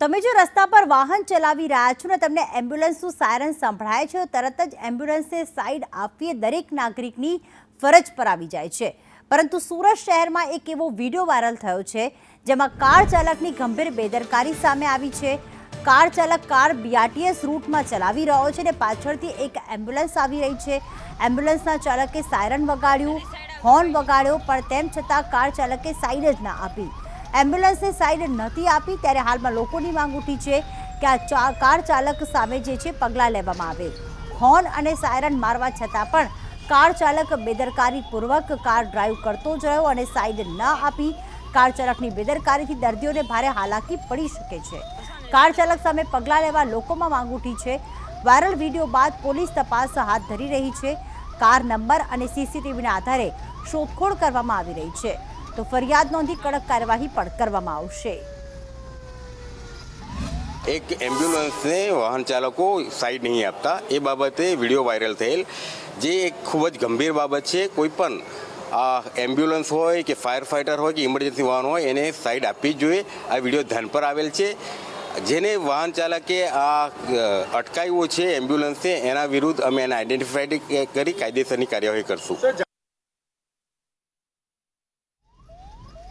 તમે જો રસ્તા પર વાહન ચલાવી રહ્યા છો ને તમને એમ્બ્યુલન્સનું સાયરન સંભળાય છે તો તરત જ એમ્બ્યુલન્સને સાઈડ આપવી દરેક નાગરિકની ફરજ પર આવી જાય છે। પરંતુ સુરત શહેરમાં એક એવો વિડીયો વાયરલ થયો છે જેમાં કાર ચાલકની ગંભીર બેદરકારી સામે આવી છે। કાર ચાલક કાર બીઆરટીએસ રૂટમાં ચલાવી રહ્યો છે અને પાછળથી એક એમ્બ્યુલન્સ આવી રહી છે। એમ્બ્યુલન્સના ચાલકે સાયરન વગાડ્યું, હોર્ન વગાડ્યો, પણ તેમ છતાં કાર ચાલકે સાઈડ જ ના આપી। એમ્બ્યુલન્સને સાઈડ નથી આપી ત્યારે હાલમાં લોકોની માંગ ઉઠી છે કે આ કાર ચાલક સામે જે છે પગલાં લેવામાં આવે। હોર્ન અને સાયરન મારવા છતાં પણ કાર ચાલક બેદરકારીપૂર્વક કાર ડ્રાઈવ કરતો જ રહ્યો અને સાઈડ ન આપી। કાર ચાલકની બેદરકારીથી દર્દીઓને ભારે હાલાકી પડી શકે છે। કાર ચાલક સામે પગલાં લેવા લોકોમાં માંગ ઉઠી છે। વાયરલ વિડીયો બાદ પોલીસ તપાસ હાથ ધરી રહી છે। કાર નંબર અને સીસીટીવીના આધારે શોધખોળ કરવામાં આવી રહી છે તો ફરિયાદ નોંધી કડક કાર્યવાહી પણ કરવામાં આવશે। एक एम्ब्युलन्स ने वाहन चालको साइड नहीं आपता ए बाबते विडियो वायरल थયેલ જે એક ખૂબ જ ગંભીર બાબત છે। કોઈ પણ એમ્બ્યુલન્સ હોય કે ફાયર ફાઇટર હોય કે ઇમરજન્સી વાહન હોય એને સાઈડ આપવી જ જોઈએ। આ વિડીયો ધ્યાન પર આવેલ છે। જેને વાહન ચાલકે અટકાવ્યો છે એમ્બ્યુલન્સને એના વિરુદ્ધ અમે એને આઈડેન્ટિફાઈડ કરી કાયદેસરની કાર્યવાહી કરશું।